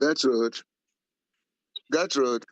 Gertrude, Gertrude,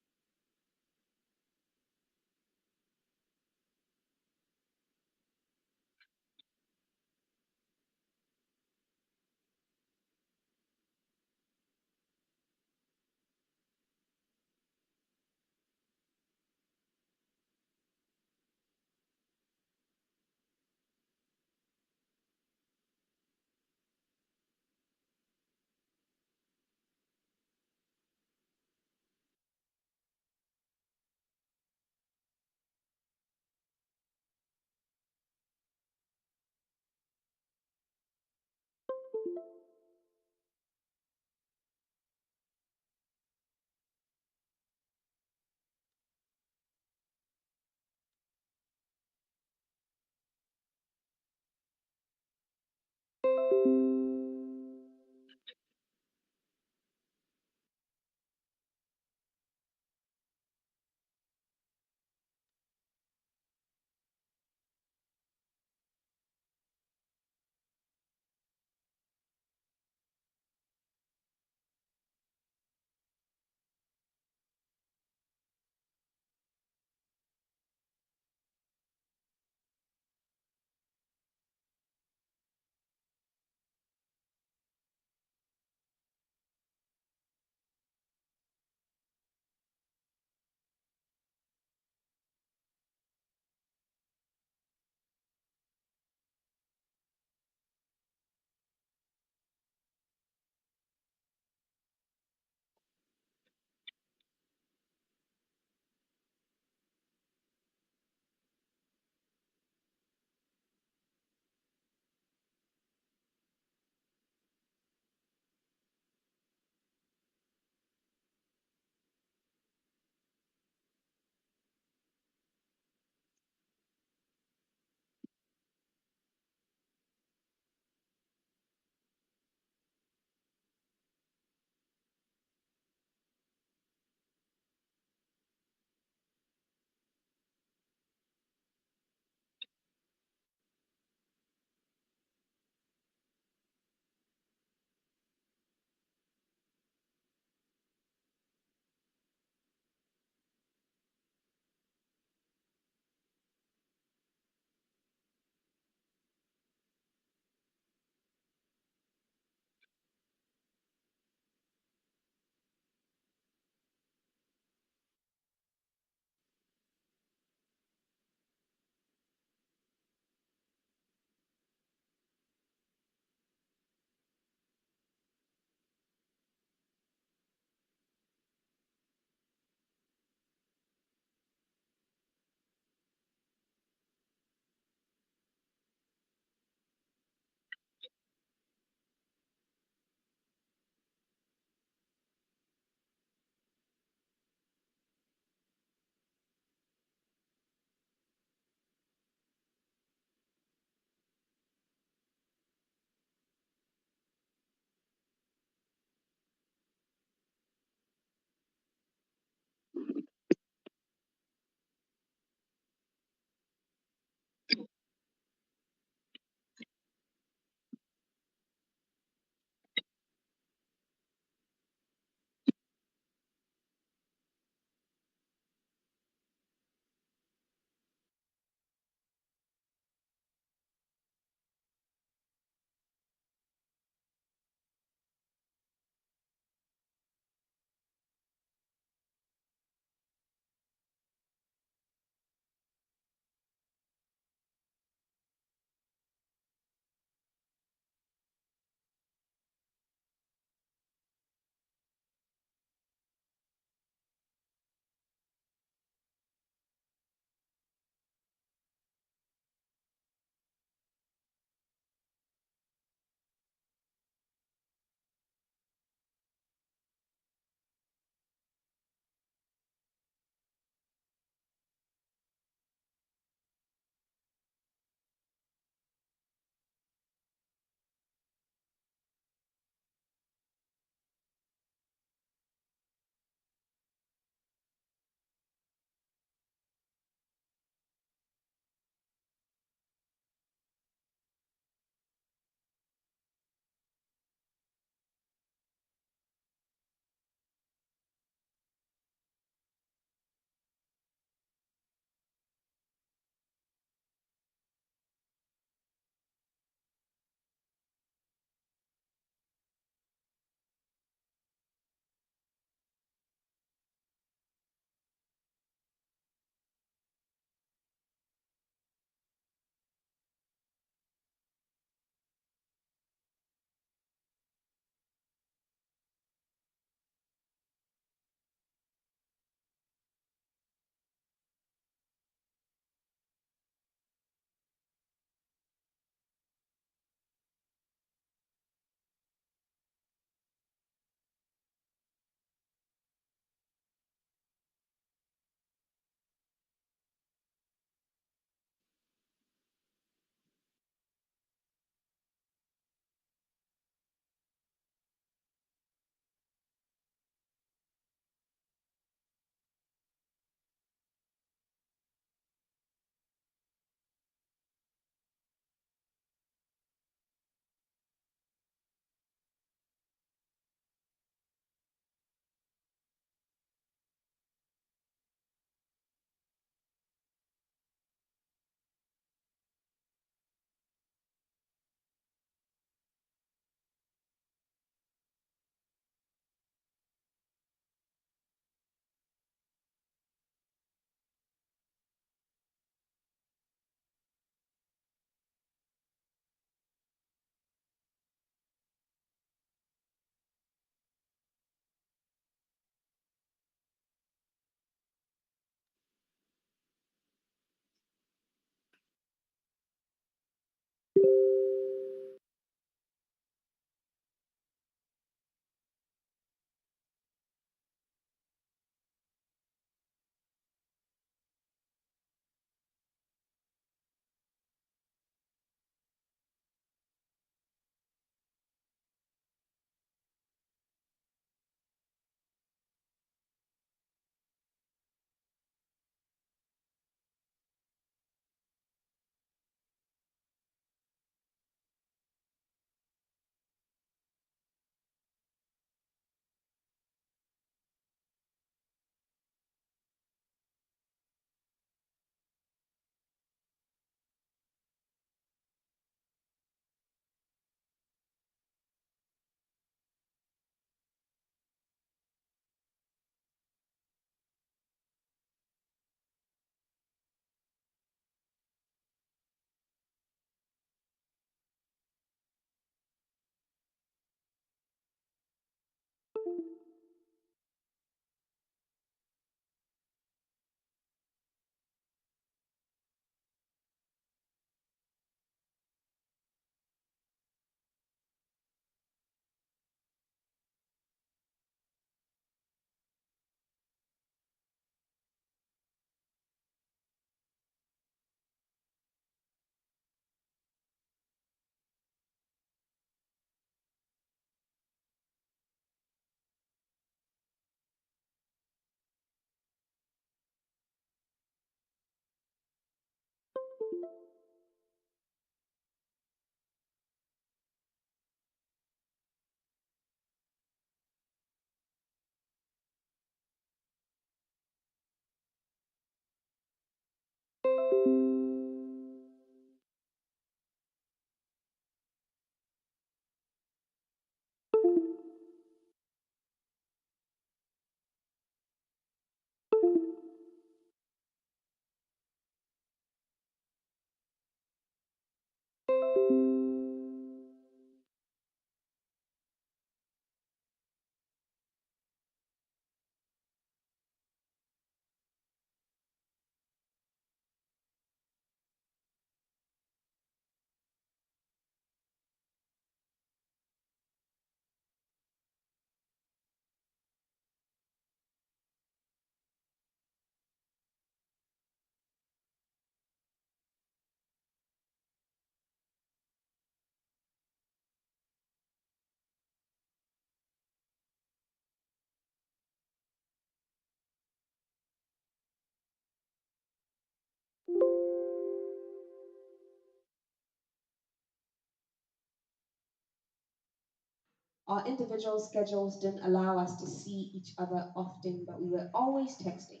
Our individual schedules didn't allow us to see each other often, but we were always texting.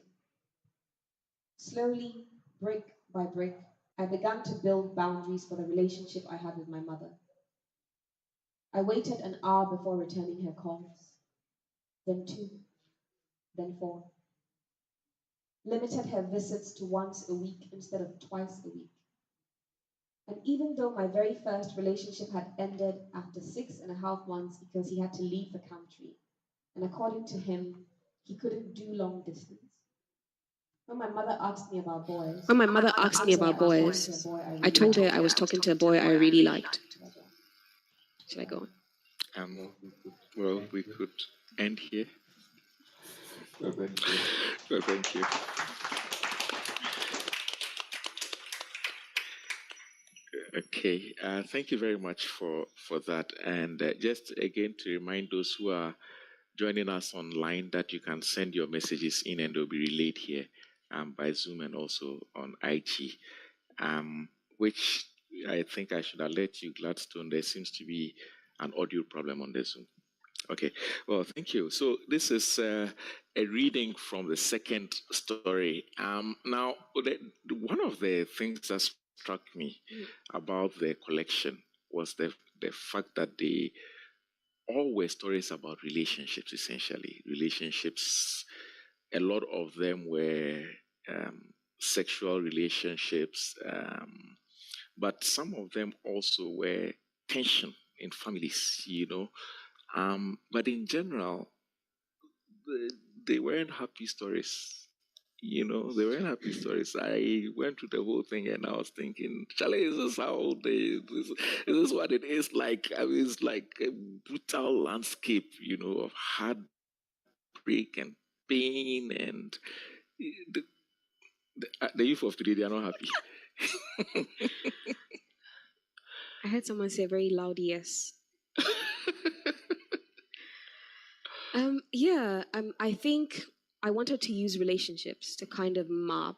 Slowly, brick by brick, I began to build boundaries for the relationship I had with my mother. I waited an hour before returning her calls, then 2, then 4. Limited her visits to once a week instead of twice a week. And even though my very first relationship had ended after 6.5 months because he had to leave the country, and according to him, he couldn't do long distance. When my mother asked me about boys, When my mother asked me about boys, I told her I was talking to a boy I really liked. Should I go on? Well, we could end here. Well, thank you. Well, thank you. Okay, thank you very much for that. And just again to remind those who are joining us online that you can send your messages in and they'll be relayed here by Zoom and also on IG, which I think I should alert you, Gladstone, there seems to be an audio problem on the Zoom. Okay, well, thank you. So this is a reading from the second story. Now, one of the things that struck me about the collection was the fact that they all were stories about relationships, essentially. Relationships, a lot of them were sexual relationships, but some of them also were tension in families, but in general, they weren't happy stories. They weren't happy stories. I went through the whole thing and I was thinking, Charlie, is this how is this what it is like? I mean, it's like a brutal landscape, of heartbreak and pain, and the youth of today, they are not happy. I heard someone say a very loud yes. I think I wanted to use relationships to kind of map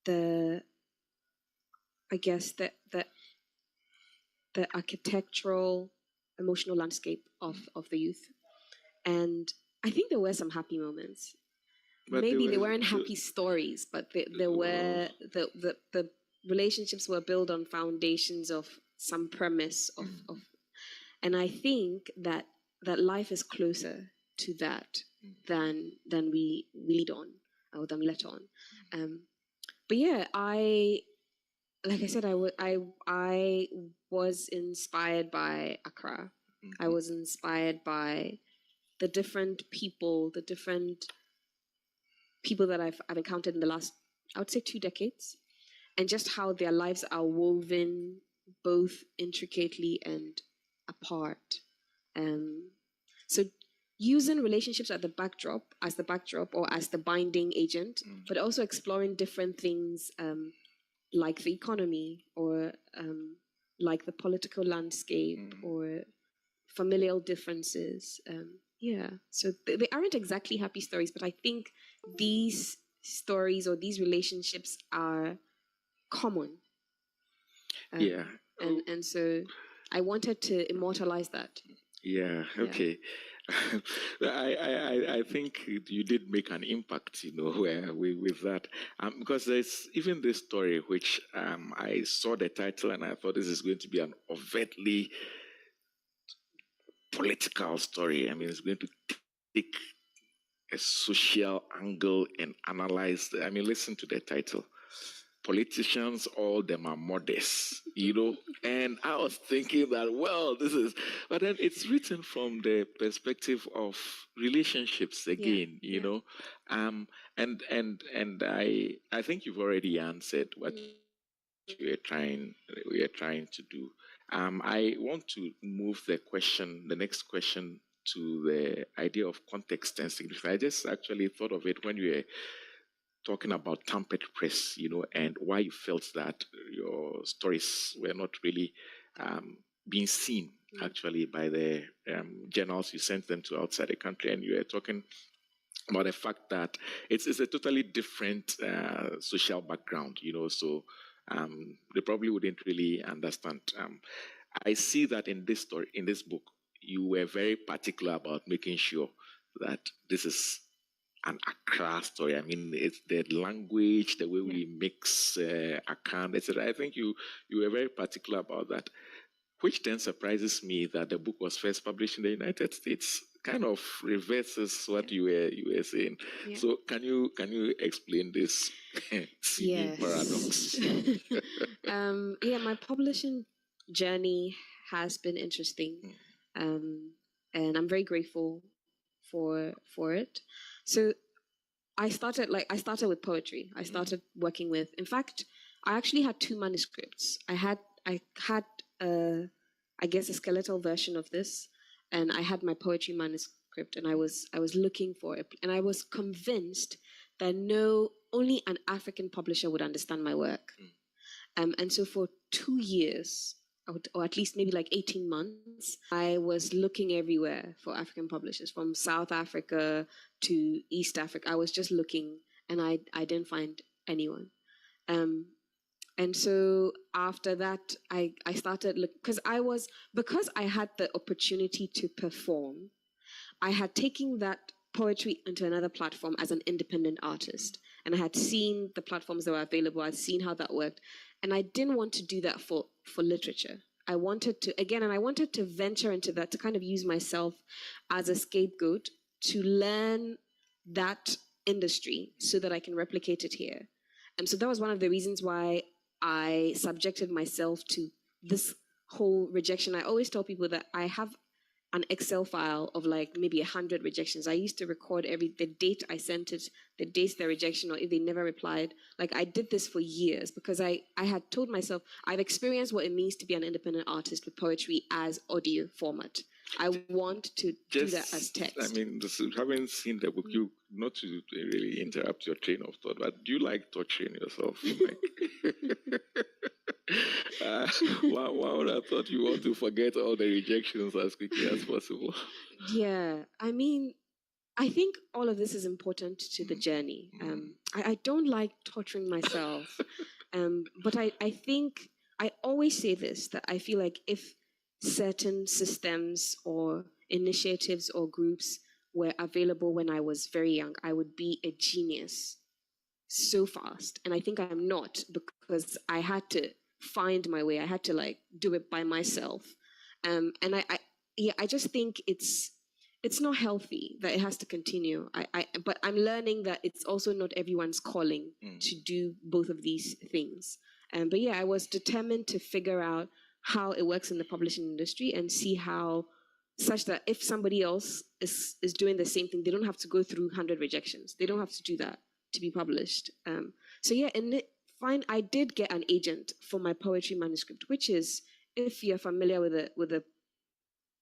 the architectural, emotional landscape of the youth. And I think there were some happy moments. But maybe they weren't happy stories, but there were the relationships were built on foundations of some premise of and I think that life is closer to that than we lead on or than let on. But yeah, like I said, I was inspired by Accra. I was inspired by the different people that I've encountered in the last, I would say, 2 decades, and just how their lives are woven both intricately and apart. So using relationships as the backdrop or as the binding agent, but also exploring different things like the economy or like the political landscape or familial differences. So they aren't exactly happy stories, but I think these stories or these relationships are common. And so I wanted to immortalize that. Yeah, okay. I think you did make an impact, with that. Because there's even this story which I saw the title and I thought this is going to be an overtly political story. I mean, it's going to take a social angle and analyze. Listen to the title. Politicians, all them are modest, and I was thinking that, well, but then it's written from the perspective of relationships again, and I think you've already answered what we are trying to do. I want to move the next question to the idea of context and significance. I just actually thought of it when you were talking about tampered press, and why you felt that your stories were not really being seen actually by the journals you sent them to outside the country, and you were talking about the fact that it's a totally different social background, so they probably wouldn't really understand. I see that in this story, in this book, you were very particular about making sure that this is an Accra story. I mean, it's the language, the way we mix account, etc. I think you were very particular about that, which then surprises me that the book was first published in the United States. Kind of reverses what you were saying. Yeah. So can you explain this seeming paradox? My publishing journey has been interesting, and I'm very grateful for it. So I started with poetry. I started working with. In fact, I actually had 2 manuscripts. I had I guess a skeletal version of this, and I had my poetry manuscript, and I was looking for it, and I was convinced that only an African publisher would understand my work. And so for 2 years, or at least maybe like 18 months, I was looking everywhere for African publishers, from South Africa to East Africa. I was just looking, and I didn't find anyone. And so after that, I started because I had the opportunity to perform. I had taken that poetry into another platform as an independent artist, and I had seen the platforms that were available. I'd seen how that worked, and I didn't want to do that for literature. I wanted to venture into that, to kind of use myself as a scapegoat to learn that industry so that I can replicate it here. And so that was one of the reasons why I subjected myself to this whole rejection. I always tell people that I have an Excel file of like maybe 100 rejections. I used to record the date I sent it, the dates the rejection, or if they never replied. Like, I did this for years because I had told myself I've experienced what it means to be an independent artist with poetry as audio format. I want to do that as text. I mean, having seen the book, you, not to really interrupt your train of thought, but do you like torturing yourself? One would have thought you want to forget all the rejections as quickly as possible. Yeah, I mean, I think all of this is important to the journey. I don't like torturing myself, but I think I always say this, that I feel like if certain systems or initiatives or groups were available when I was very young, I would be a genius so fast. And I think I'm not, because I had to find my way. I had to do it by myself. And I just think it's not healthy that it has to continue. But I'm learning that it's also not everyone's calling to do both of these things. But yeah, I was determined to figure out how it works in the publishing industry and see how, such that if somebody else is doing the same thing, they don't have to go through 100 rejections. They don't have to do that to be published. So yeah, I did get an agent for my poetry manuscript, which is, if you're familiar with the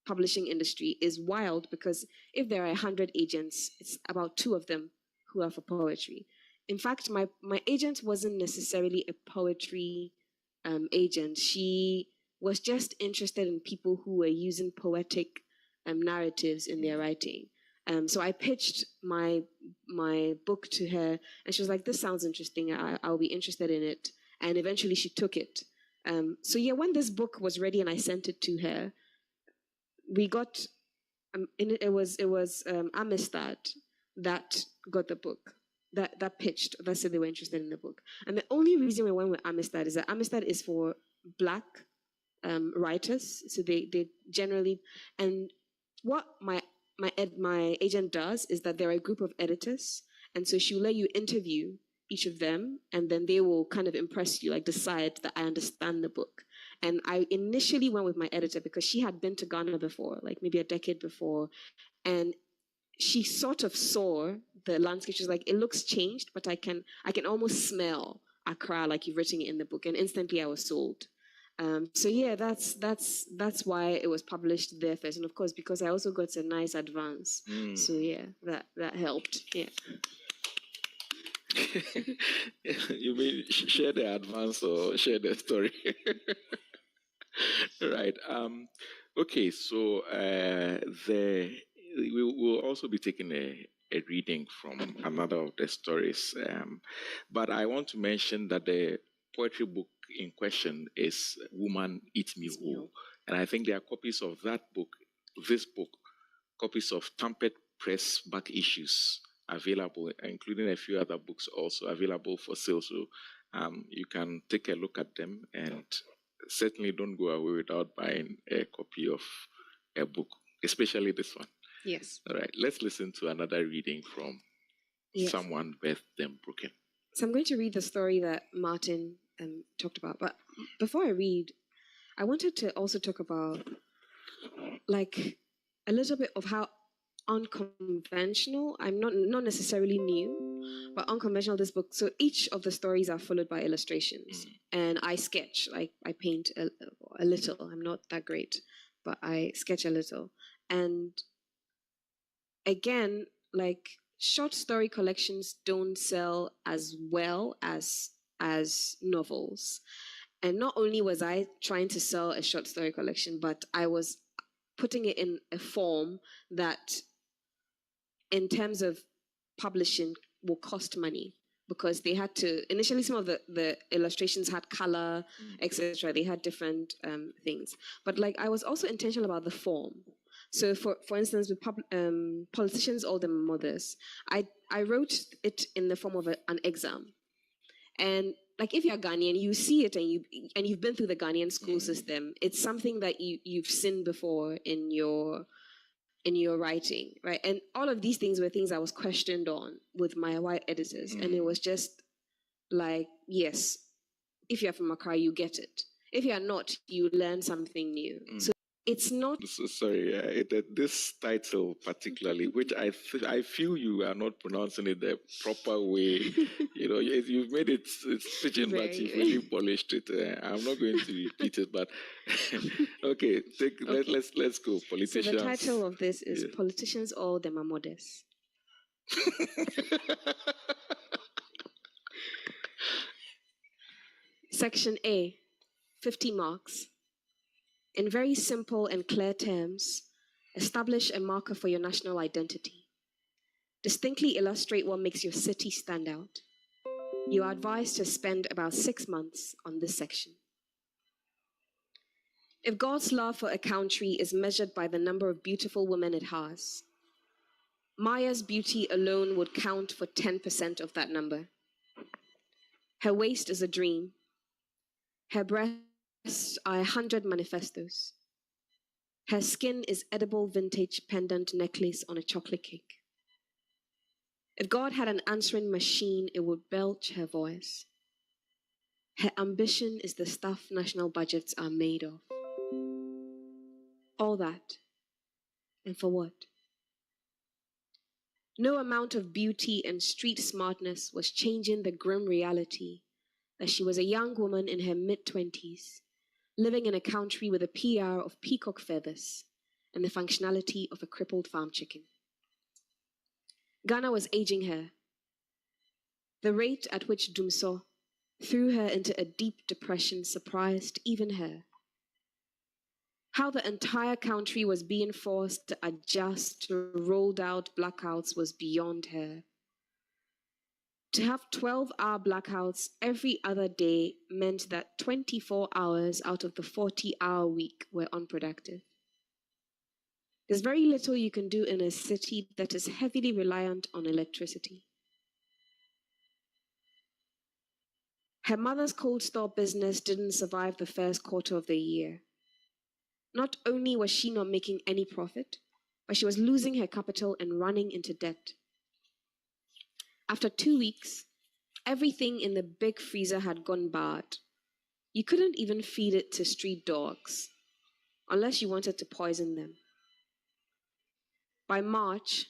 publishing industry, is wild, because if there are 100 agents, it's about 2 of them who are for poetry. In fact, my agent wasn't necessarily a poetry agent. She was just interested in people who were using poetic narratives in their writing. So I pitched my book to her, and she was like, "This sounds interesting. I'll be interested in it." And eventually she took it. So yeah, when this book was ready and I sent it to her, we got it was Amistad that got the book, that pitched, that said they were interested in the book. And the only reason we went with Amistad is that Amistad is for Black writers. So they generally, and what my agent does is that there are a group of editors, and so she'll let you interview each of them, and then they will kind of impress you, decide that I understand the book. And I initially went with my editor because she had been to Ghana before, maybe a decade before, and she sort of saw the landscape. She was like, "It looks changed, but I can almost smell Accra like you've written it in the book." And instantly I was sold. So yeah, that's why it was published there first, and of course because I also got a nice advance. So yeah, that helped. Yeah. You mean share the advance or share the story? Right. Okay. So we will also be taking a reading from another of the stories, but I want to mention that the poetry book in question is "Woman Eat Me Whole," and I think there are copies of that book this book, copies of Tamped Press back issues available, including a few other books also available for sale. So you can take a look at them, and certainly don't go away without buying a copy of a book, especially this one. Yes. All right, let's listen to another reading from Someone Birthed Them Broken. So I'm going to read the story that Martin talked about. But before I read, I wanted to also talk about like a little bit of how unconventional, I'm not necessarily new, but unconventional this book. So each of the stories are followed by illustrations, and I sketch, like I paint a little. I'm not that great, but I sketch a little. And again, like short story collections don't sell as well as novels. And not only was I trying to sell a short story collection, but I was putting it in a form that, in terms of publishing, will cost money, because they had to, initially some of the illustrations had color, etc. They had different things. But like I was also intentional about the form. So for instance, with Politicians, All Them Mothers, I wrote it in the form of an exam. And like if you're Ghanaian, you see it and you've been through the Ghanaian school system. It's something that you've seen before in your writing, right? And all of these things were things I was questioned on with my white editors, and it was just like, yes, if you're from Accra, you get it. If you're not, you learn something new. So it's not. So sorry, this title particularly, which I feel you are not pronouncing it the proper way. You know, you've made it, it's pigeon, but you've really polished it. I'm not going to repeat it, but okay, let's go. Politicians. So the title of this is Politicians, All Them Are Modest. Section A, 50 marks. In very simple and clear terms, establish a marker for your national identity. Distinctly illustrate what makes your city stand out. You are advised to spend about 6 months on this section. If God's love for a country is measured by the number of beautiful women it has, Maya's beauty alone would count for 10% of that number. Her waist is a dream. Her breasts are 100 manifestos. Her skin is edible vintage pendant necklace on a chocolate cake. If God had an answering machine, it would belch her voice. Her ambition is the stuff national budgets are made of. All that. And for what? No amount of beauty and street smartness was changing the grim reality that she was a young woman in her mid-20s, living in a country with a PR of peacock feathers and the functionality of a crippled farm chicken. Ghana was aging her. The rate at which Dumso threw her into a deep depression surprised even her. How the entire country was being forced to adjust to rolled out blackouts was beyond her. To have 12-hour blackouts every other day meant that 24 hours out of the 40-hour week were unproductive. There's very little you can do in a city that is heavily reliant on electricity. Her mother's cold store business didn't survive the first quarter of the year. Not only was she not making any profit, but she was losing her capital and running into debt. After 2 weeks, everything in the big freezer had gone bad. You couldn't even feed it to street dogs, unless you wanted to poison them. By March,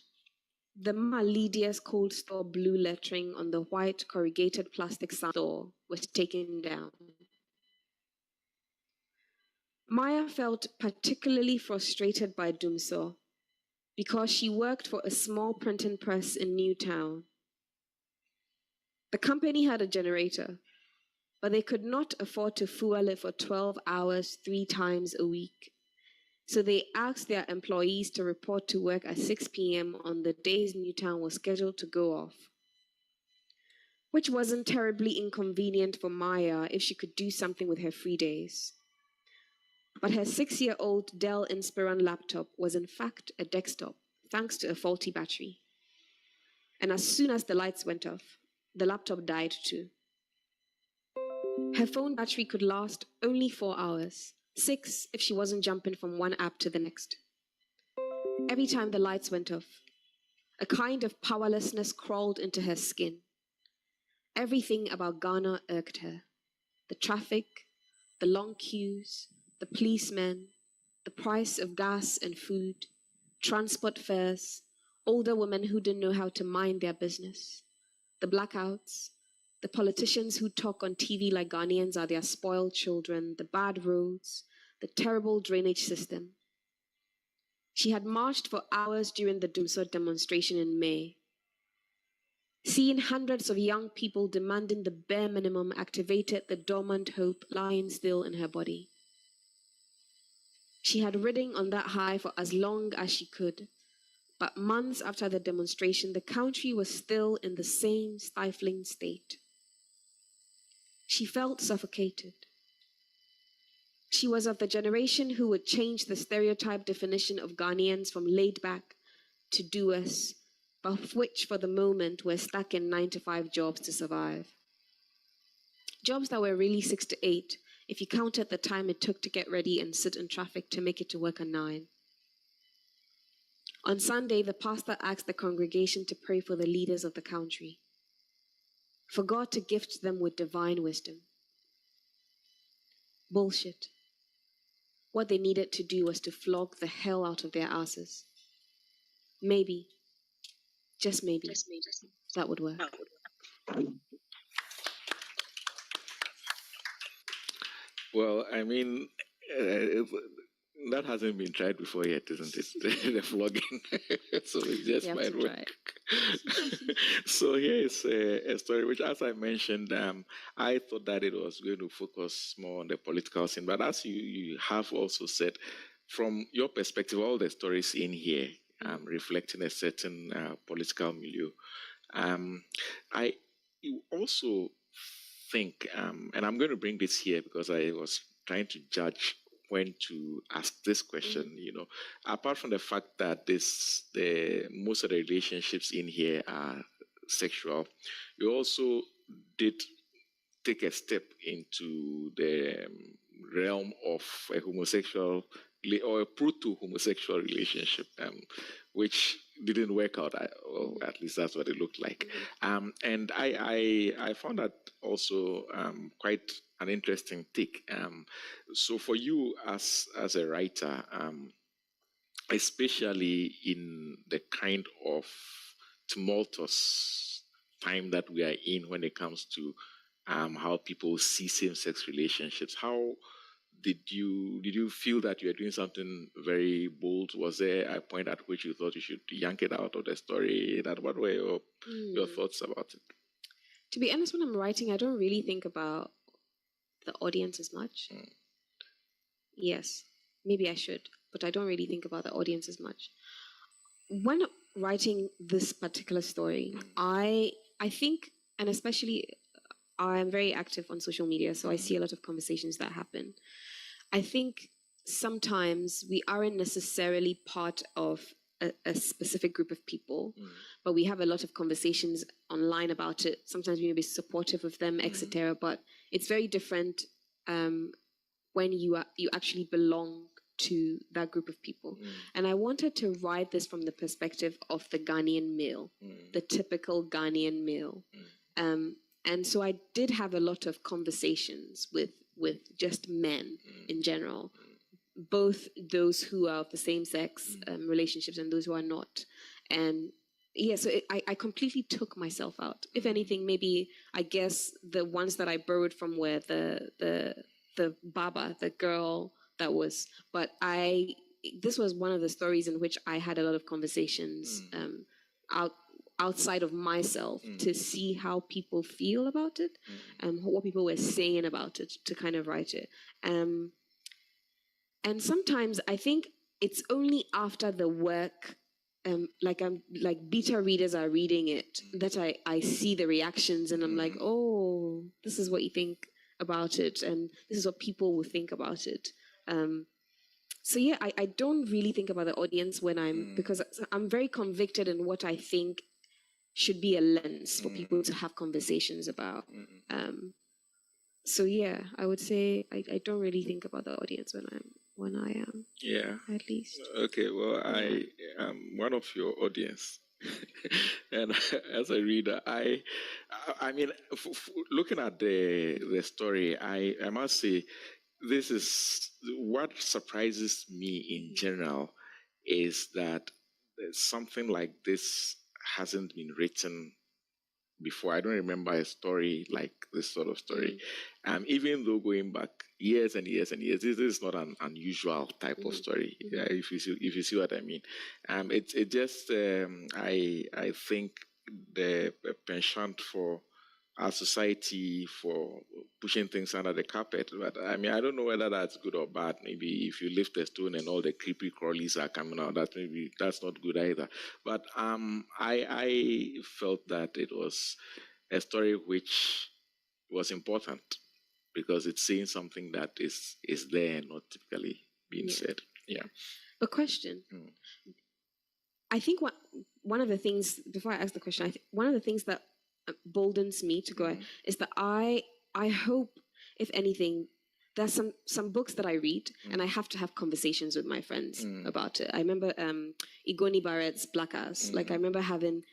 the Mama Lydia's cold store blue lettering on the white corrugated plastic store was taken down. Maya felt particularly frustrated by Dumso because she worked for a small printing press in Newtown. The company had a generator, but they could not afford to fuel it for 12 hours 3 times a week. So they asked their employees to report to work at 6 p.m. on the days Newtown was scheduled to go off, which wasn't terribly inconvenient for Maya if she could do something with her free days. But her 6-year-old Dell Inspiron laptop was in fact a desktop, thanks to a faulty battery. And as soon as the lights went off, the laptop died too. Her phone battery could last only 4 hours, 6 if she wasn't jumping from one app to the next. Every time the lights went off, a kind of powerlessness crawled into her skin. Everything about Ghana irked her. The traffic, the long queues, the policemen, the price of gas and food, transport fares, older women who didn't know how to mind their business, the blackouts, the politicians who talk on TV like Ghanaians are their spoiled children, the bad roads, the terrible drainage system. She had marched for hours during the Dumsor demonstration in May. Seeing hundreds of young people demanding the bare minimum activated the dormant hope lying still in her body. She had ridden on that high for as long as she could, but months after the demonstration, the country was still in the same stifling state. She felt suffocated. She was of the generation who would change the stereotype definition of Ghanaians from laid back to doers, but which for the moment were stuck in 9-to-5 jobs to survive. Jobs that were really 6 to 8, if you counted the time it took to get ready and sit in traffic to make it to work at 9. On Sunday, the pastor asked the congregation to pray for the leaders of the country, for God to gift them with divine wisdom. Bullshit. What they needed to do was to flog the hell out of their asses. Maybe, just maybe, that would work. Well, I mean, that hasn't been tried before yet, isn't it? The flogging. So it just might work. So here is a story which, as I mentioned, I thought that it was going to focus more on the political scene. But as you have also said, from your perspective, all the stories in here reflecting a certain political milieu. I also think, and I'm going to bring this here because I was trying to judge when to ask this question, you know, apart from the fact that most of the relationships in here are sexual, you also did take a step into the realm of a homosexual or a proto-homosexual relationship, which didn't work out, or at least that's what it looked like. And I found that also quite an interesting take. So for you as a writer, especially in the kind of tumultuous time that we are in when it comes to how people see same-sex relationships, how did you feel that you were doing something very bold? Was there a point at which you thought you should yank it out of the story? What were your thoughts about it? To be honest, when I'm writing, I don't really think about the audience as much. Yes, maybe I should, but I don't really think about the audience as much. When writing this particular story, I think, and especially I'm very active on social media, so I see a lot of conversations that happen. I think sometimes we aren't necessarily part of a specific group of people, but we have a lot of conversations online about it. Sometimes we may be supportive of them, etc. But it's very different when you actually belong to that group of people. And I wanted to write this from the perspective of the Ghanaian male, the typical Ghanaian male. And so I did have a lot of conversations with just men in general, both those who are of the same sex relationships and those who are not. And yeah, so I completely took myself out. If anything, maybe I guess the ones that I borrowed from were the Baba, the girl that was, but this was one of the stories in which I had a lot of conversations outside of myself to see how people feel about it and what people were saying about it to kind of write it. And sometimes I think it's only after the work, like beta readers are reading it, that I see the reactions and I'm like, oh, this is what you think about it and this is what people will think about it. So yeah, I don't really think about the audience when because I'm very convicted in what I think should be a lens for people to have conversations about. So yeah, I would say I don't really think about the audience when I am. Yeah. At least. Okay. Well, I am one of your audience, and as a reader, I mean, looking at the story, I must say, this is what surprises me in general is that something like this hasn't been written before. I don't remember a story like this sort of story. Even though going back years and years and years, this is not an unusual type of story. Yeah, if you see what I mean. It just I think the penchant for our society for pushing things under the carpet. But I mean, I don't know whether that's good or bad. Maybe if you lift a stone and all the creepy crawlies are coming out, that's not good either. But I felt that it was a story which was important because it's saying something that is there and not typically being said. Yeah. A question. I think one of the things, before I ask the question, one of the things that boldens me to go is that I hope, if anything, there's some books that I read and I have to have conversations with my friends about it. I remember Igoni Barrett's Black Ass. Like I remember having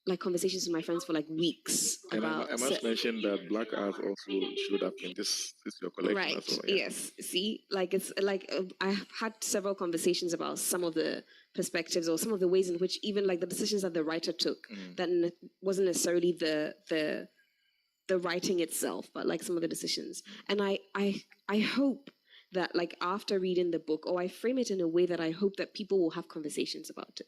like conversations with my friends for like weeks about. I must mention that Black Earth also showed up in this your collection right. as well. Yeah. Yes. See, like it's like I've had several conversations about some of the perspectives or some of the ways in which even like the decisions that the writer took that wasn't necessarily the writing itself, but like some of the decisions. And I hope that like after reading the book, or I frame it in a way that I hope that people will have conversations about it.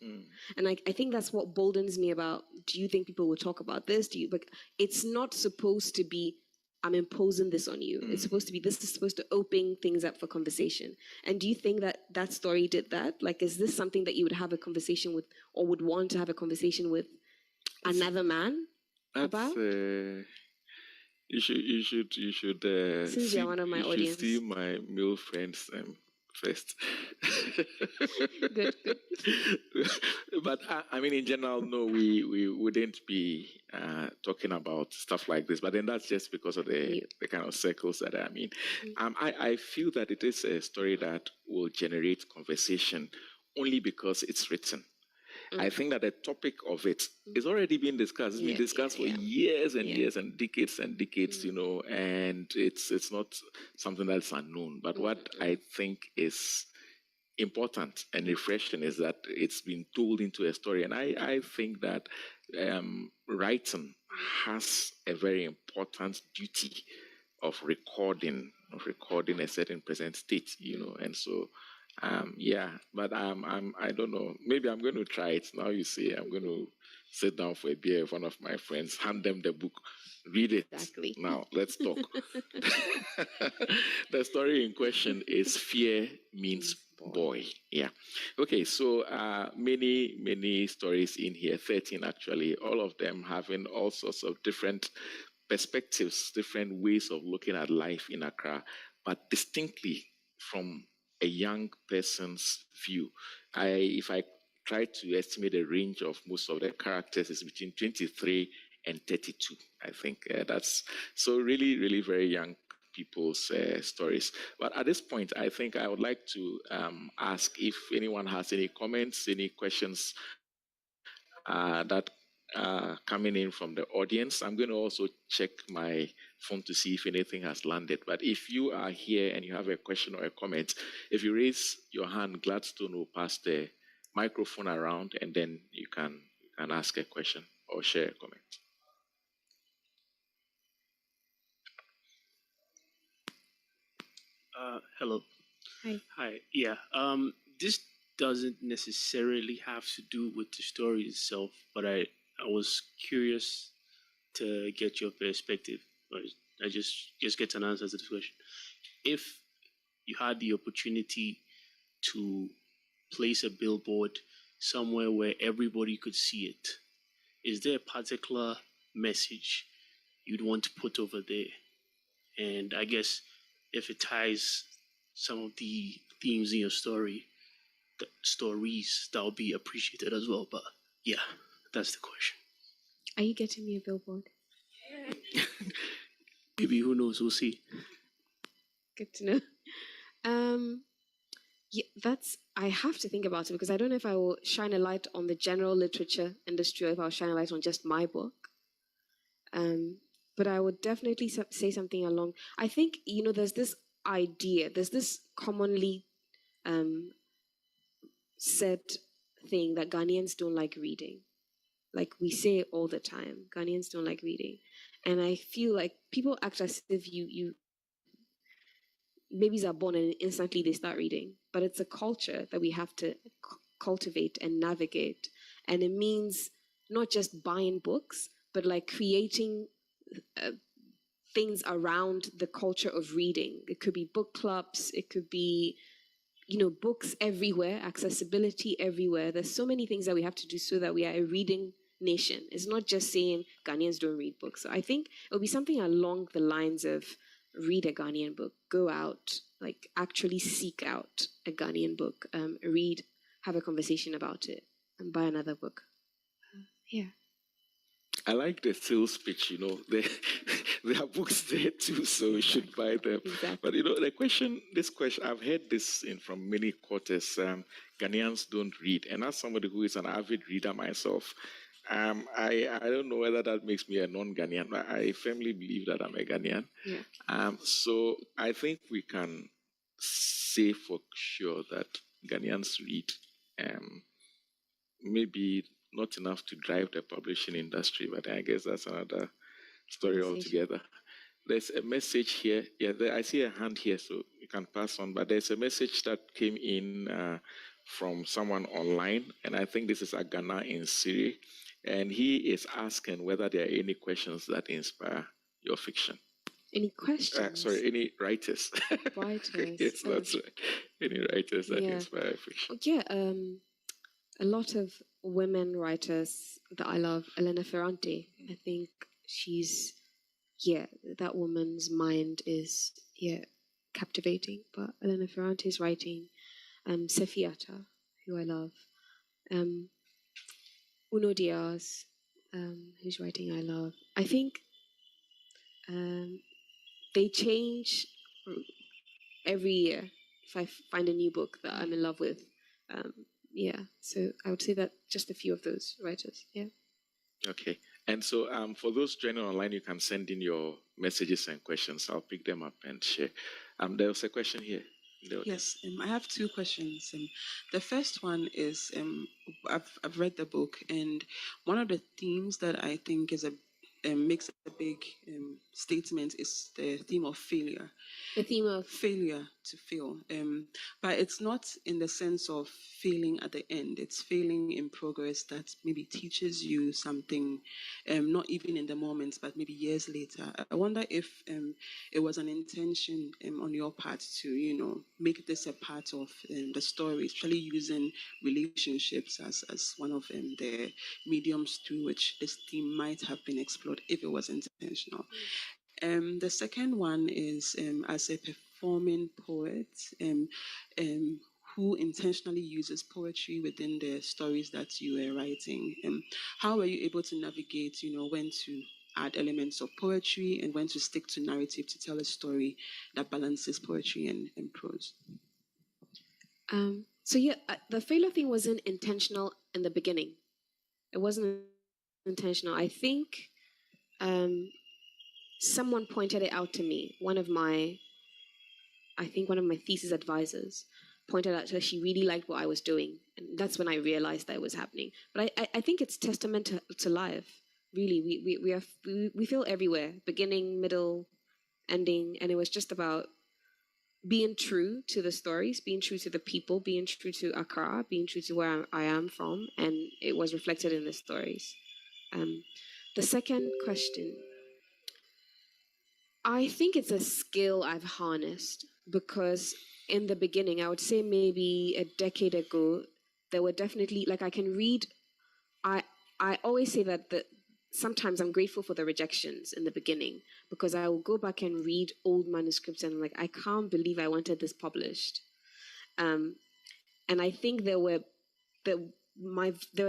And I think that's what boldens me about, do you think people will talk about this? But it's not supposed to be, I'm imposing this on you. It's supposed to be, this is supposed to open things up for conversation. And do you think that story did that? Like, is this something that you would have a conversation with, or would want to have a conversation with another man about? You should Since you're one of my audience, should see my male friends first. Good. But I mean, in general, no, we wouldn't be talking about stuff like this. But then that's just because of the kind of circles that I'm in. I feel that it is a story that will generate conversation only because it's written. I think that the topic of it is already being discussed. It's been discussed for years and years and decades, you know, and it's not something that's unknown. But what I think is important and refreshing is that it's been told into a story. And I think that writing has a very important duty of recording a certain present state, you know, and so but I don't know. Maybe I'm going to try it. Now you see, I'm going to sit down for a beer with one of my friends, hand them the book, read it. Exactly. Now let's talk. The story in question is Fear Means Boy. Yeah. Okay. So many stories in here, 13 actually. All of them having all sorts of different perspectives, different ways of looking at life in Accra, but distinctly from a young person's view. If I try to estimate the range of most of the characters, is between 23 and 32. I think that's so really, really very young people's stories. But at this point, I think I would like to ask if anyone has any comments, any questions that coming in from the audience. I'm going to also check my phone to see if anything has landed. But if you are here and you have a question or a comment, if you raise your hand, Gladstone will pass the microphone around, and then you can ask a question or share a comment. Hello. Hi. Yeah. This doesn't necessarily have to do with the story itself, but I was curious to get your perspective. Or I just get an answer to this question. If you had the opportunity to place a billboard somewhere where everybody could see it, is there a particular message you'd want to put over there? And I guess if it ties some of the themes in your stories that will be appreciated as well. But yeah, that's the question. Are you getting me a billboard? Maybe, who knows? We'll see. Good to know. Yeah, I have to think about it because I don't know if I will shine a light on the general literature industry or if I'll shine a light on just my book. But I would definitely say something along. I think, there's this idea, there's this commonly said thing that Ghanaians don't like reading. Like we say it all the time, Ghanaians don't like reading. And I feel like people act as if babies are born and instantly they start reading. But it's a culture that we have to cultivate and navigate. And it means not just buying books, but like creating things around the culture of reading. It could be book clubs, it could be, books everywhere, accessibility everywhere. There's so many things that we have to do so that we are a reading nation. It's not just saying Ghanaians don't read books. So I think it'll be something along the lines of read a Ghanaian book, go out, like actually seek out a Ghanaian book, read, have a conversation about it, and buy another book. Yeah. I like the sales pitch, there are books there too, so we should buy them. Exactly. But this question, I've heard this from many quarters. Ghanaians don't read, and as somebody who is an avid reader myself, I don't know whether that makes me a non-Ghanaian, but I firmly believe that I'm a Ghanaian. Yeah. So I think we can say for sure that Ghanaians read. Maybe not enough to drive the publishing industry, but I guess that's another story altogether. There's a message here. Yeah, I see a hand here, so you can pass on. But there's a message that came in from someone online, and I think this is Agana in Siri, and he is asking whether there are any questions that inspire your fiction. Any questions? Sorry, any writers? Writers. Yes, that's right. Any writers that inspire fiction? Yeah, a lot of women writers that I love. Elena Ferrante. I think she's, that woman's mind is, captivating. But Elena Ferrante's writing, Sefi Atta, who I love, Uno Diaz, whose writing I love. I think they change every year if I find a new book that I'm in love with. So I would say that just a few of those writers. Yeah. Okay. And so for those joining online, you can send in your messages and questions. I'll pick them up and share. There was a question here. Yes, I have two questions. The first one is I've read the book, and one of the themes that I think is makes a big statement is the theme of failure. The theme of failure, to fail. But it's not in the sense of failing at the end. It's failing in progress that maybe teaches you something, not even in the moment, but maybe years later. I wonder if it was an intention on your part to, make this a part of the story, especially using relationships as one of the mediums through which this theme might have been explored if it was intentional. The second one is as a performing poet who intentionally uses poetry within the stories that you were writing. How were you able to navigate, when to add elements of poetry and when to stick to narrative to tell a story that balances poetry and prose? The failure thing wasn't intentional in the beginning. It wasn't intentional. I think someone pointed it out to me. One of my thesis advisors pointed out that she really liked what I was doing. And that's when I realized that it was happening. But I think it's testament to life. Really, we feel everywhere, beginning, middle, ending. And it was just about being true to the stories, being true to the people, being true to Accra, being true to where I am from. And it was reflected in the stories. The second question, I think it's a skill I've harnessed because in the beginning, I would say maybe a decade ago, there were definitely, I can read, I always say that sometimes I'm grateful for the rejections in the beginning because I will go back and read old manuscripts and I'm like, I can't believe I wanted this published. And I think there were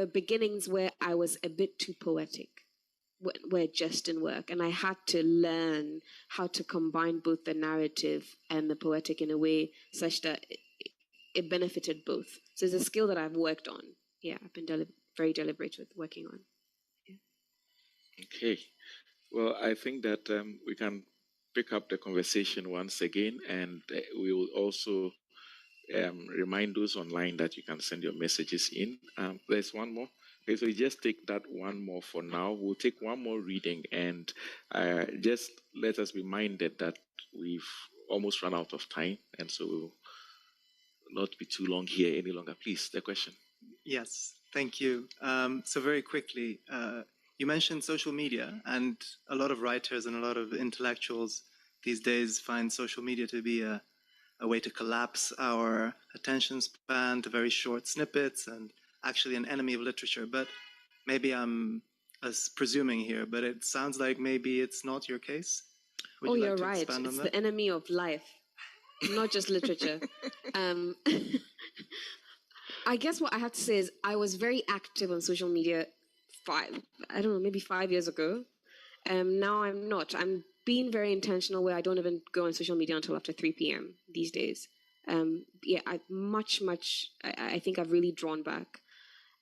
beginnings where I was a bit too poetic, where just didn't work, and I had to learn how to combine both the narrative and the poetic in a way such that it benefited both. So it's a skill that I've worked on. Yeah, I've been very deliberate with working on. Yeah. Okay. Well, I think that we can pick up the conversation once again, and we will also remind those online that you can send your messages in. There's one more. Okay, so we just take that one more for now. We'll take one more reading, and just let us be minded that we've almost run out of time, and so we'll not be too long here any longer. Please, the question. Yes, thank you. So very quickly, you mentioned social media, and a lot of writers and a lot of intellectuals these days find social media to be a way to collapse our attention span to very short snippets, and actually an enemy of literature. But maybe I'm presuming here, but it sounds like maybe it's not your case. Would you you're like to right. expand on It's that? the enemy of life, not just literature. I guess what I have to say is I was very active on social media maybe 5 years ago. Now I'm not. I'm being very intentional where I don't even go on social media until after 3 p.m. these days. I think I've really drawn back.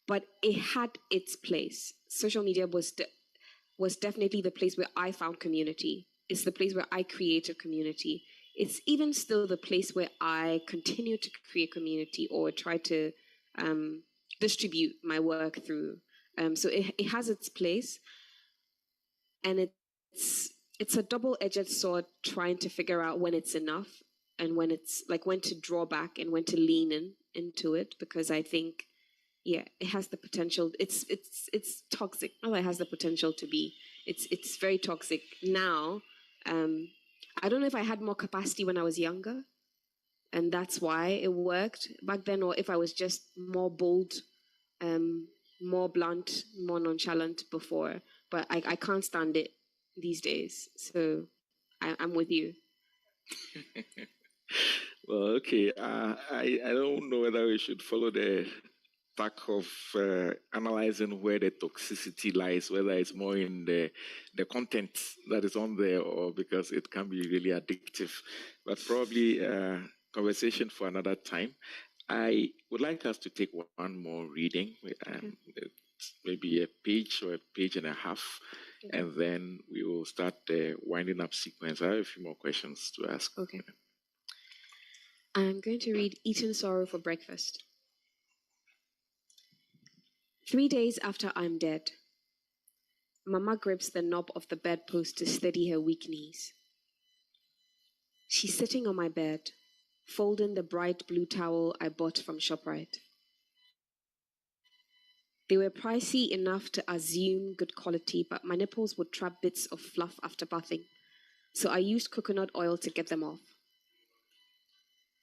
But it had its place. Social media was definitely the place where I found community. It's the place where I created community. It's even still the place where I continue to create community or try to distribute my work through. So it has its place, and it's a double-edged sword trying to figure out when it's enough and when it's like when to draw back and when to lean into it, because I think it has the potential. It's toxic. Not that it has the potential to be. It's very toxic now. I don't know if I had more capacity when I was younger, and that's why it worked back then, or if I was just more bold, more blunt, more nonchalant before. But I can't stand it these days. So I'm with you. Well, okay. I don't know whether we should follow the tack of analyzing where the toxicity lies, whether it's more in the content that is on there or because it can be really addictive. But probably conversation for another time. I would like us to take one more reading, maybe a page or a page and a half, and then we will start the winding up sequence. I have a few more questions to ask. Okay. I'm going to read Eating Sorrow for Breakfast. 3 days after I'm dead, Mama grips the knob of the bedpost to steady her weak knees. She's sitting on my bed, folding the bright blue towel I bought from ShopRite. They were pricey enough to assume good quality, but my nipples would trap bits of fluff after bathing, so I used coconut oil to get them off.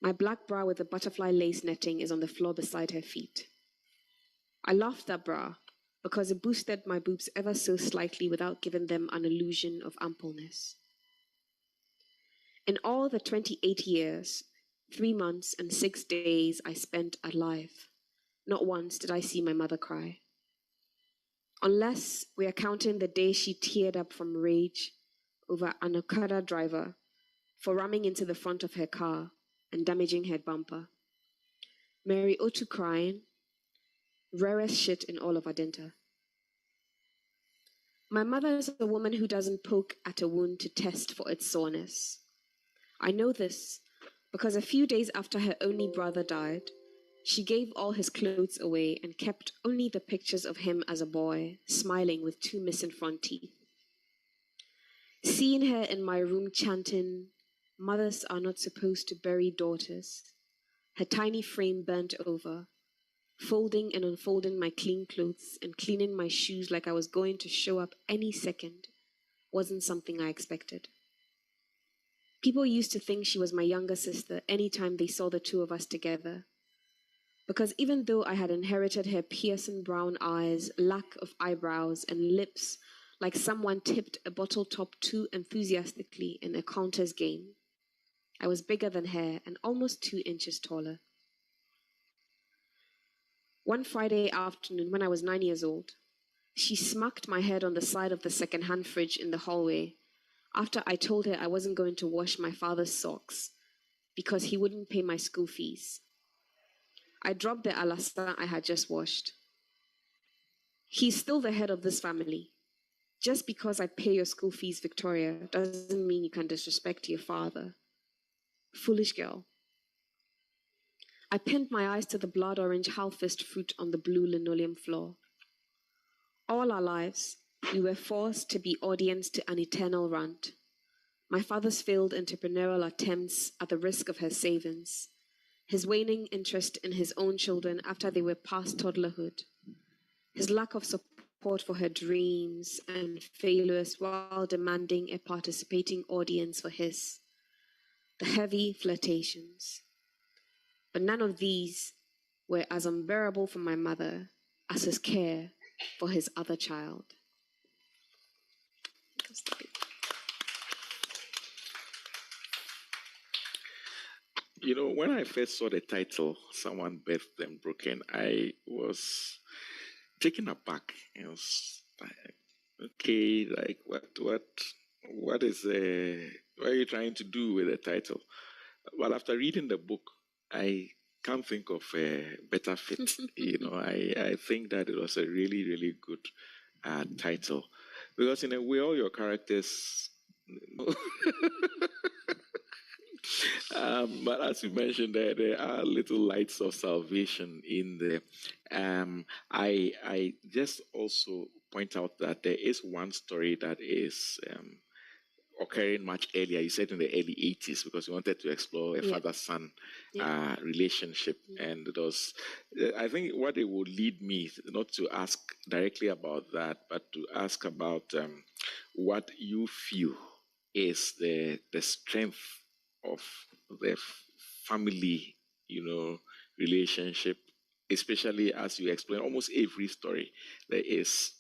My black bra with the butterfly lace netting is on the floor beside her feet. I laughed at bra because it boosted my boobs ever so slightly without giving them an illusion of ampleness. In all the 28 years, 3 months and 6 days I spent alive, not once did I see my mother cry. Unless we are counting the day she teared up from rage over an Okada driver for ramming into the front of her car and damaging her bumper. Mary Otu crying, rarest shit in all of Adenta. My mother is a woman who doesn't poke at a wound to test for its soreness. I know this because a few days after her only brother died, she gave all his clothes away and kept only the pictures of him as a boy, smiling with 2 missing front teeth. Seeing her in my room chanting, "Mothers are not supposed to bury daughters," her tiny frame bent over, folding and unfolding my clean clothes and cleaning my shoes like I was going to show up any second, wasn't something I expected. People used to think she was my younger sister anytime they saw the two of us together. Because even though I had inherited her piercing brown eyes, lack of eyebrows, and lips like someone tipped a bottle top too enthusiastically in a counters game, I was bigger than her and almost 2 inches taller. One Friday afternoon, when I was 9 years old, she smacked my head on the side of the second-hand fridge in the hallway after I told her I wasn't going to wash my father's socks because he wouldn't pay my school fees. I dropped the alasta I had just washed. He's still the head of this family. Just because I pay your school fees, Victoria, doesn't mean you can disrespect your father. Foolish girl. I pinned my eyes to the blood orange half-fist fruit on the blue linoleum floor. All our lives, we were forced to be audience to an eternal rant. My father's failed entrepreneurial attempts at the risk of her savings, his waning interest in his own children after they were past toddlerhood, his lack of support for her dreams and failures while demanding a participating audience for his, the heavy flirtations. But none of these were as unbearable for my mother as his care for his other child. You know, when I first saw the title, Someone Birthed Them Broken, I was taken aback. I was like, okay, like what is what are you trying to do with the title? But after reading the book, I can't think of a better fit. You know, I think that it was a really, really good title, because in a way, all your characters. But as you mentioned, there are little lights of salvation in there. I just also point out that there is one story that is occurring much earlier. You said in the early 80s, because you wanted to explore a father-son relationship. And it was, I think what it would lead me, not to ask directly about that, but to ask about what you feel is the strength of the family, you know, relationship, especially as you explain almost every story. There is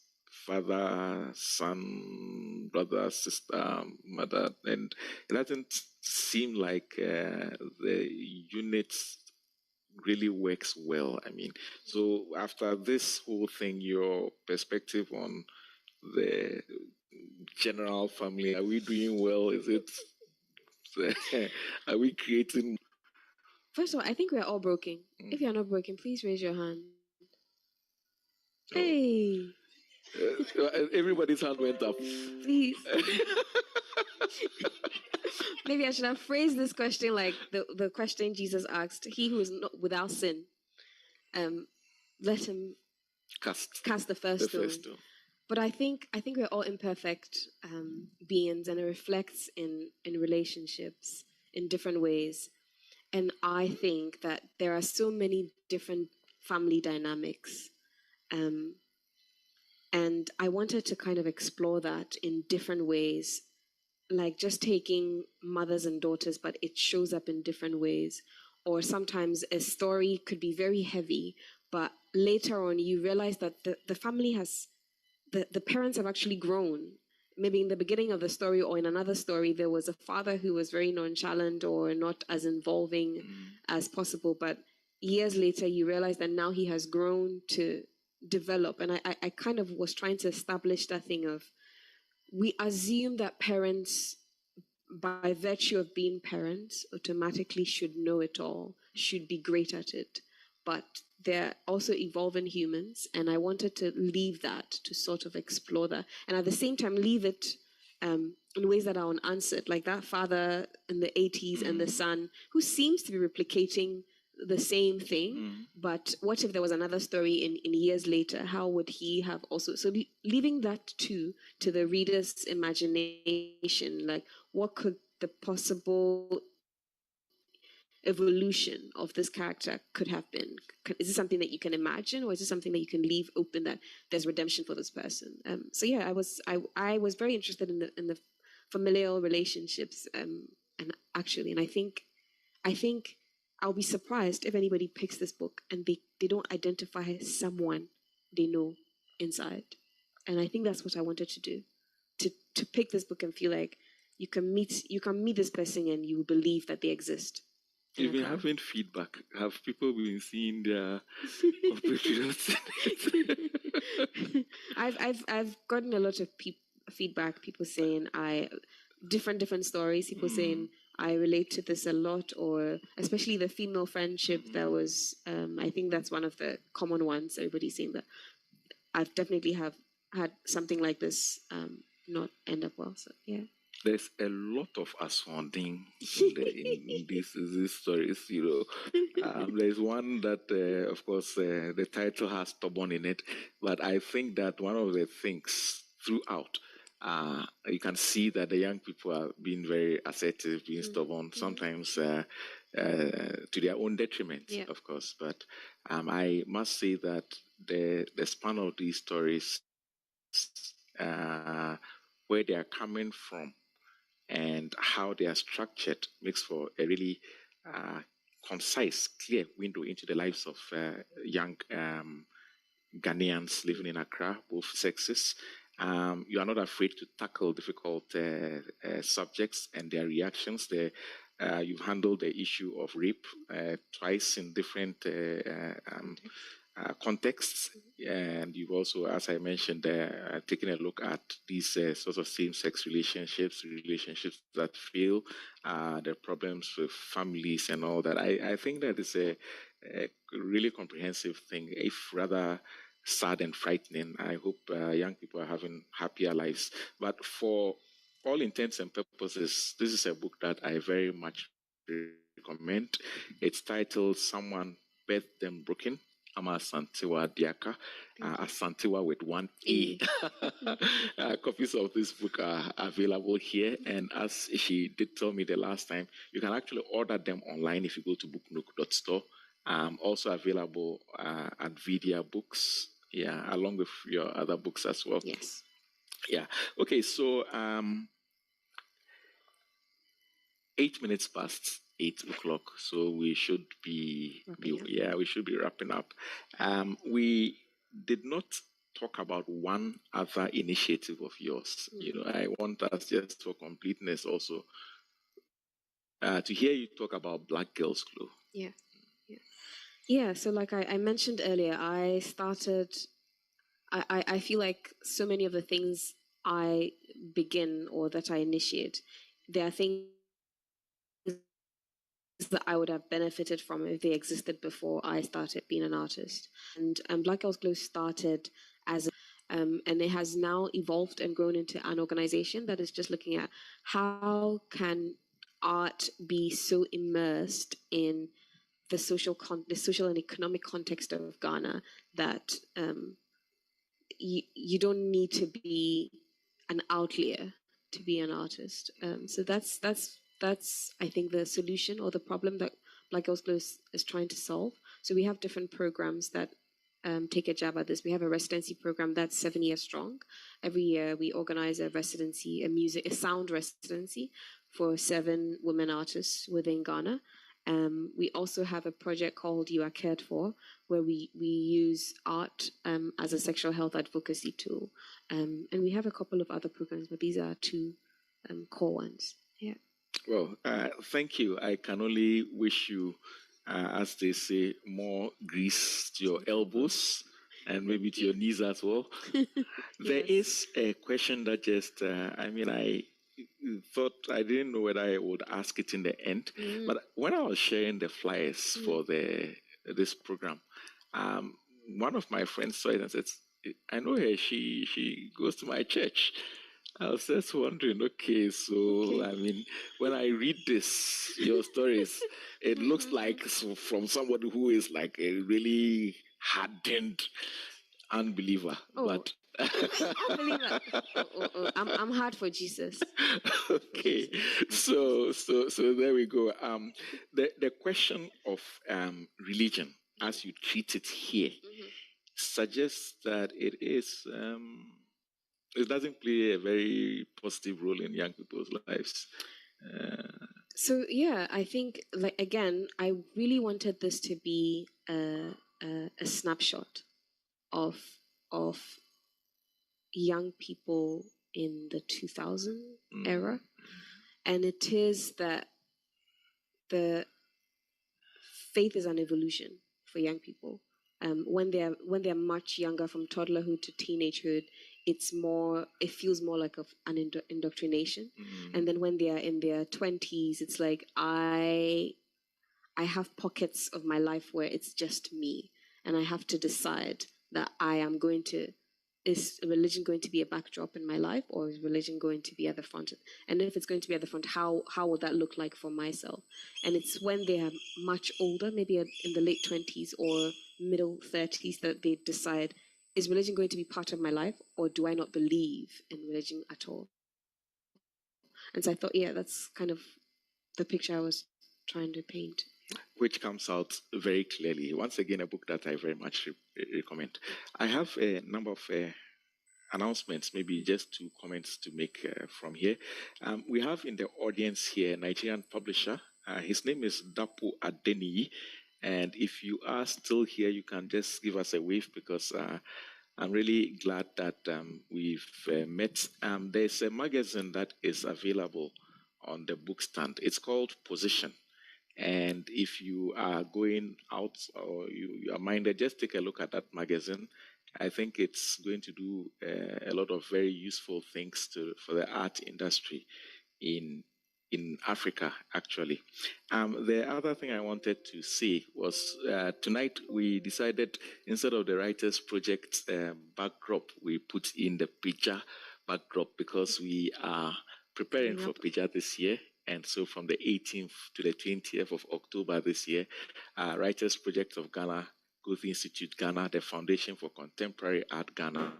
father, son, brother, sister, mother, and it doesn't seem like the unit really works well. I mean, so after this whole thing, your perspective on the general family, are we doing well? Is it, are we creating? First of all, I think we're all broken. If you're not broken, please raise your hand. Oh. Hey. Everybody's hand went up. Please. Maybe I should have phrased this question like the question Jesus asked: "He who is not without sin, let him cast the first stone." But I think we're all imperfect beings, and it reflects in relationships in different ways. And I think that there are so many different family dynamics. And I wanted to kind of explore that in different ways, like just taking mothers and daughters, but it shows up in different ways. Or sometimes a story could be very heavy, but later on you realize that the family has, the parents have actually grown. Maybe in the beginning of the story or in another story, there was a father who was very nonchalant or not as involving as possible. But years later, you realize that now he has grown to develop. And I kind of was trying to establish that thing of, we assume that parents, by virtue of being parents, automatically should know it all, should be great at it. But they're also evolving humans, and I wanted to leave that to sort of explore that, and at the same time leave it in ways that are unanswered, like that father in the 80s and the son who seems to be replicating the same thing, but what if there was another story in years later? How would he have also? So leaving that to the reader's imagination, like what could the possible evolution of this character could have been? Is this something that you can imagine, or is it something that you can leave open that there's redemption for this person? So yeah, I was very interested in the familial relationships, and I think I'll be surprised if anybody picks this book and they don't identify someone they know inside. And I think that's what I wanted to do, to pick this book and feel like you can meet this person and you believe that they exist. You've been Accra. having feedback. Have people been seeing their compatriots? I've gotten a lot of feedback. People saying different stories. People saying I relate to this a lot, or especially the female friendship. That was I think that's one of the common ones. Everybody's saying that I've definitely have had something like this not end up well. So yeah. There's a lot of ascending in these stories, there's one that, of course, the title has stubborn in it, but I think that one of the things throughout, you can see that the young people are being very assertive, being stubborn, sometimes to their own detriment, of course. But I must say that the span of these stories, where they are coming from, and how they are structured makes for a really concise, clear window into the lives of young Ghanaians living in Accra, both sexes. You are not afraid to tackle difficult subjects and their reactions. You've handled the issue of rape twice in different contexts, and you've also, as I mentioned, taken a look at these sorts of same-sex relationships that fail, the problems with families and all that. I think that is a really comprehensive thing, if rather sad and frightening. I hope young people are having happier lives. But for all intents and purposes, this is a book that I very much recommend. It's titled Someone Birthed Them Broken. Ama Asantewa Diaka, Asantewa with one A. Copies of this book are available here, and as she did tell me the last time, you can actually order them online if you go to booknook.store. Also available at Vidya Books, along with your other books as well. Yes. Yeah. Okay, so 8 minutes past 8 o'clock, so we should be wrapping up. We did not talk about one other initiative of yours. I want us, just for completeness, also to hear you talk about Black Girls Glow. Yeah. So like I mentioned earlier, I started. I feel like so many of the things I begin or that I initiate, there are things that I would have benefited from if they existed before I started being an artist. And Black Girls Glow started as and it has now evolved and grown into an organization that is just looking at how can art be so immersed in the social and economic context of Ghana that you don't need to be an outlier to be an artist. So that's I think the solution or the problem that Black Girls Glow is trying to solve. So we have different programs that take a jab at this. We have a residency program that's 7 years strong. Every year we organize a residency, a sound residency for 7 women artists within Ghana. We also have a project called You Are Cared For, where we use art as a sexual health advocacy tool. And we have a couple of other programs, but these are 2 core ones. Yeah. Well, thank you. I can only wish you, as they say, more grease to your elbows and maybe to your knees as well. There is a question that just, I thought, I didn't know whether I would ask it in the end, but when I was sharing the flyers for this program, one of my friends saw it and said, I know her, she goes to my church. I was just wondering, when I read your stories, it looks like from somebody who is like a really hardened unbeliever. But unbeliever. I'm hard for Jesus. Okay, so there we go. The question of religion, as you treat it here, suggests that it is. It doesn't play a very positive role in young people's lives. So yeah, I think I really wanted this to be a snapshot of young people in the 2000 era, and it is that the faith is an evolution for young people. When they're much younger, from toddlerhood to teenagehood, it feels more like an indoctrination. And then when they are in their 20s, it's like I have pockets of my life where it's just me, and I have to decide that is religion going to be a backdrop in my life, or is religion going to be at the front? And if it's going to be at the front, how would that look like for myself? And it's when they are much older, maybe in the late 20s or middle 30s, that they decide, is religion going to be part of my life, or do I not believe in religion at all? And so I thought, yeah, that's kind of the picture I was trying to paint. Which comes out very clearly. Once again, a book that I very much recommend. I have a number of announcements, maybe just 2 comments to make from here. We have in the audience here a Nigerian publisher. His name is Dapo Adeniyi. And if you are still here, you can just give us a wave, because I'm really glad that we've met. There's a magazine that is available on the book stand. It's called Position. And if you are going out, or you are minded, just take a look at that magazine. I think it's going to do a lot of very useful things for the art industry in Africa, actually. The other thing I wanted to say was tonight we decided, instead of the Writers Project backdrop, we put in the PIJA backdrop, because we are preparing for PIJA this year. And so from the 18th to the 20th of October this year, Writers Project of Ghana, Goethe Institute Ghana, the Foundation for Contemporary Art Ghana,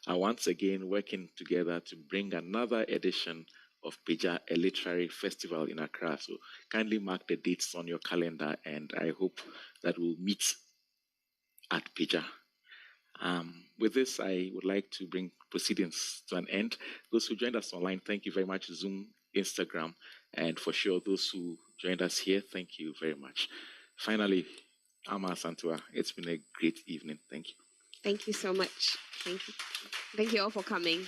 are once again working together to bring another edition of PIJA, a literary festival in Accra. So kindly mark the dates on your calendar, and I hope that we'll meet at PIJA. With this, I would like to bring proceedings to an end. Those who joined us online, thank you very much. Zoom, Instagram, and for sure, those who joined us here, thank you very much. Finally, Ama Santua, it's been a great evening. Thank you. Thank you so much. Thank you. Thank you all for coming.